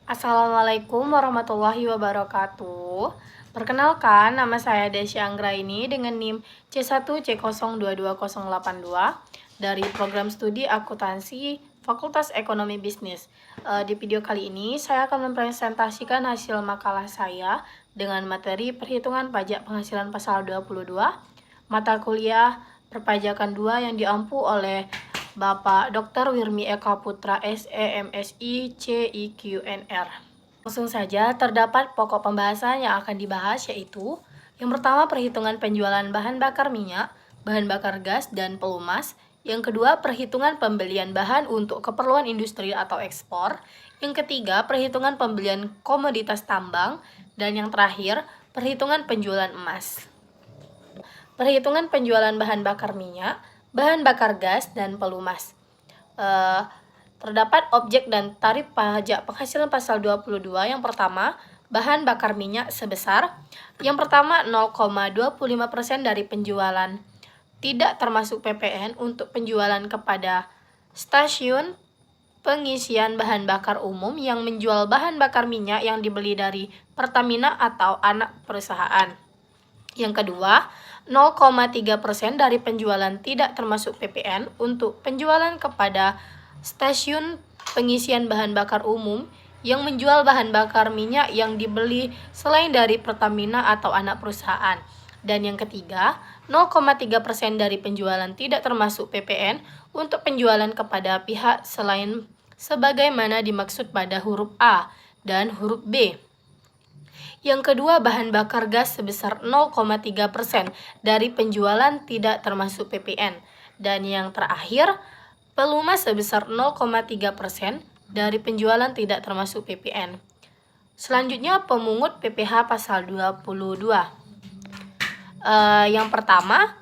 Assalamualaikum warahmatullahi wabarakatuh. Perkenalkan, nama saya Desya Anggraini dengan NIM C1C022082 dari Program Studi Akuntansi Fakultas Ekonomi Bisnis. Di video kali ini, saya akan mempresentasikan hasil makalah saya dengan materi perhitungan pajak penghasilan pasal 22, mata kuliah perpajakan 2 yang diampu oleh Bapak Dr. Wirmi Eka Putra SEMSI CIQNR. Langsung saja, terdapat pokok pembahasan yang akan dibahas yaitu yang pertama perhitungan penjualan bahan bakar minyak, bahan bakar gas, dan pelumas. Yang kedua, perhitungan pembelian bahan untuk keperluan industri atau ekspor. Yang ketiga, perhitungan pembelian komoditas tambang. Dan yang terakhir, perhitungan penjualan emas. Perhitungan penjualan bahan bakar minyak, bahan bakar gas, dan pelumas. Terdapat objek dan tarif pajak penghasilan pasal 22. Yang pertama, bahan bakar minyak sebesar yang pertama 0,25% dari penjualan, tidak termasuk PPN untuk penjualan kepada stasiun pengisian bahan bakar umum yang menjual bahan bakar minyak yang dibeli dari Pertamina atau anak perusahaan. Yang kedua, 0,3% dari penjualan tidak termasuk PPN untuk penjualan kepada stasiun pengisian bahan bakar umum yang menjual bahan bakar minyak yang dibeli selain dari Pertamina atau anak perusahaan. Dan yang ketiga, 0,3% dari penjualan tidak termasuk PPN untuk penjualan kepada pihak selain sebagaimana dimaksud pada huruf A dan huruf B. Yang kedua, bahan bakar gas sebesar 0,3% dari penjualan tidak termasuk PPN. Dan yang terakhir, pelumas sebesar 0,3% dari penjualan tidak termasuk PPN. Selanjutnya, pemungut PPh pasal 22. Yang pertama,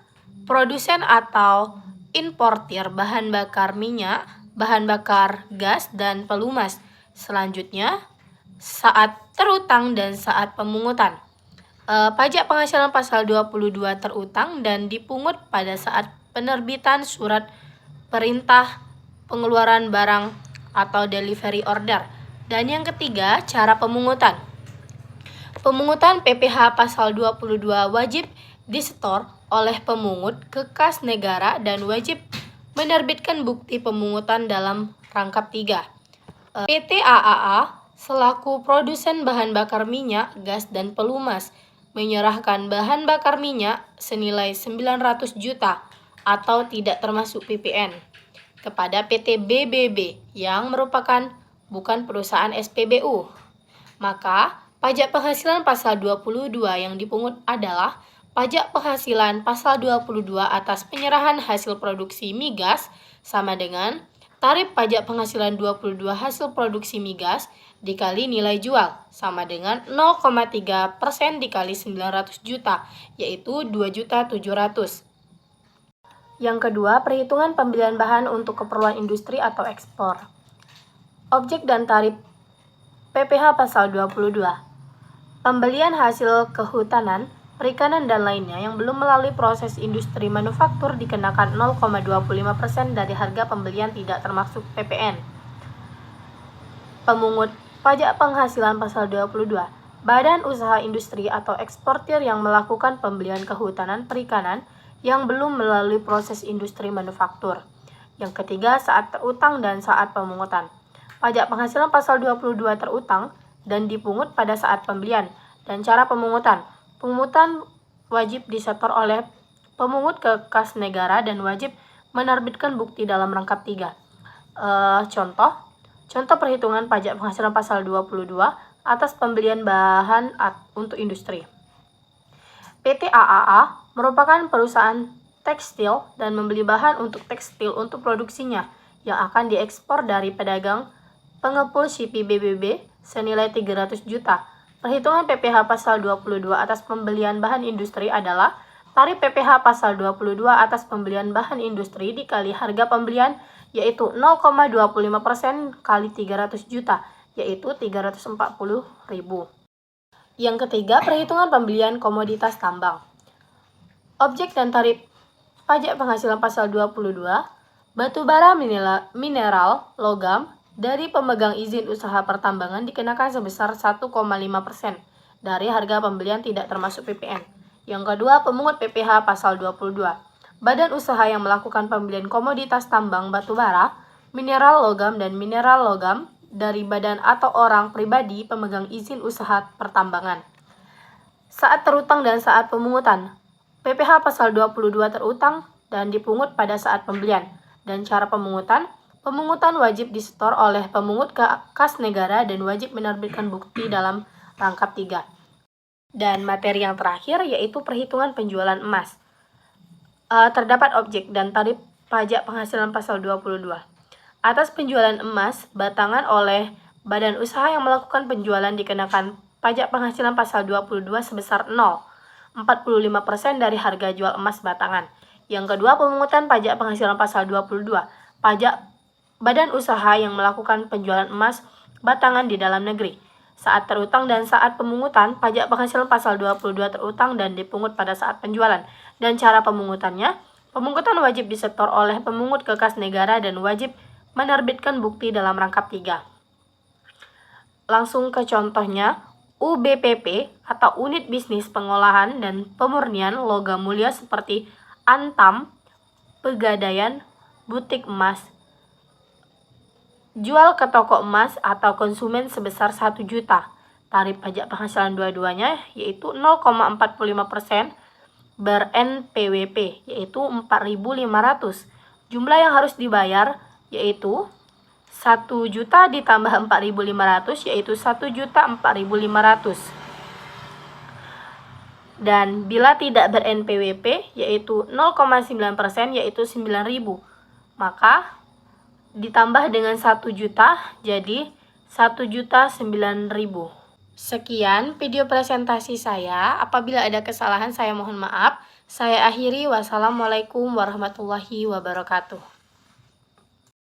produsen atau importir bahan bakar minyak, bahan bakar gas, dan pelumas. Selanjutnya, saat terutang dan saat pemungutan. Pajak penghasilan pasal 22 terutang dan dipungut pada saat penerbitan surat perintah pengeluaran barang atau delivery order. Dan yang ketiga, cara pemungutan. Pemungutan PPh pasal 22 wajib disetor oleh pemungut ke kas negara dan wajib menerbitkan bukti pemungutan dalam rangkap 3. PT AAA selaku produsen bahan bakar minyak, gas, dan pelumas menyerahkan bahan bakar minyak senilai 900 juta atau tidak termasuk PPN kepada PT BBB yang merupakan bukan perusahaan SPBU. Maka, pajak penghasilan pasal 22 yang dipungut adalah pajak penghasilan pasal 22 atas penyerahan hasil produksi migas sama dengan tarif pajak penghasilan 22 hasil produksi migas dikali nilai jual sama dengan 0,3% dikali 900 juta, yaitu 2.700.000. Yang kedua, perhitungan pembelian bahan untuk keperluan industri atau ekspor. Objek dan tarif PPh pasal 22. Pembelian hasil kehutanan, perikanan, dan lainnya yang belum melalui proses industri manufaktur dikenakan 0,25% dari harga pembelian tidak termasuk PPN. Pemungut pajak penghasilan pasal 22. Badan usaha industri atau eksportir yang melakukan pembelian kehutanan perikanan yang belum melalui proses industri manufaktur. Yang ketiga, saat terutang dan saat pemungutan. Pajak penghasilan pasal 22 terutang dan dipungut pada saat pembelian. Dan cara pemungutan. Pemungutan wajib disetor oleh pemungut ke kas negara dan wajib menerbitkan bukti dalam rangkap 3. Contoh perhitungan pajak penghasilan pasal 22 atas pembelian bahan untuk industri. PT AAA merupakan perusahaan tekstil dan membeli bahan untuk tekstil untuk produksinya yang akan diekspor dari pedagang pengepul CP BBB senilai 300 juta. Perhitungan PPh pasal 22 atas pembelian bahan industri adalah tarif PPh pasal 22 atas pembelian bahan industri dikali harga pembelian yaitu 0,25% kali 300 juta, yaitu 340.000. Yang ketiga, perhitungan pembelian komoditas tambang. Objek dan tarif pajak penghasilan pasal 22, batu bara mineral, logam, dari pemegang izin usaha pertambangan dikenakan sebesar 1,5% dari harga pembelian tidak termasuk PPN. Yang kedua, pemungut PPh pasal 22. Badan usaha yang melakukan pembelian komoditas tambang batubara, mineral logam dan mineral logam dari badan atau orang pribadi pemegang izin usaha pertambangan. Saat terutang dan saat pemungutan. PPh pasal 22 terutang dan dipungut pada saat pembelian. Dan cara pemungutan wajib disetor oleh pemungut ke kas negara dan wajib menerbitkan bukti dalam rangkap 3. Dan materi yang terakhir yaitu perhitungan penjualan emas. Terdapat objek dan tarif pajak penghasilan pasal 22. Atas penjualan emas batangan oleh badan usaha yang melakukan penjualan dikenakan pajak penghasilan pasal 22 sebesar 0,45% dari harga jual emas batangan. Yang kedua, pemungutan pajak penghasilan pasal 22. Pajak badan usaha yang melakukan penjualan emas batangan di dalam negeri. Saat terutang dan saat pemungutan, pajak penghasilan pasal 22 terutang dan dipungut pada saat penjualan. Dan cara pemungutannya, pemungutan wajib disetor oleh pemungut ke kas negara dan wajib menerbitkan bukti dalam rangkap 3. Langsung ke contohnya, UBPP atau Unit Bisnis Pengolahan dan Pemurnian Logam Mulia seperti Antam, Pegadaian, Butik Emas, jual ke toko emas atau konsumen sebesar 1 juta. Tarif pajak penghasilan dua-duanya yaitu 0,45% ber-NPWP yaitu 4.500. Jumlah yang harus dibayar yaitu 1 juta ditambah 4.500 yaitu 1.004.500. Dan bila tidak ber-NPWP yaitu 0,9% yaitu 9.000. Maka ditambah dengan 1 juta jadi 1.009.000. Sekian video presentasi saya. Apabila ada kesalahan saya mohon maaf. Saya akhiri. Wassalamualaikum warahmatullahi wabarakatuh.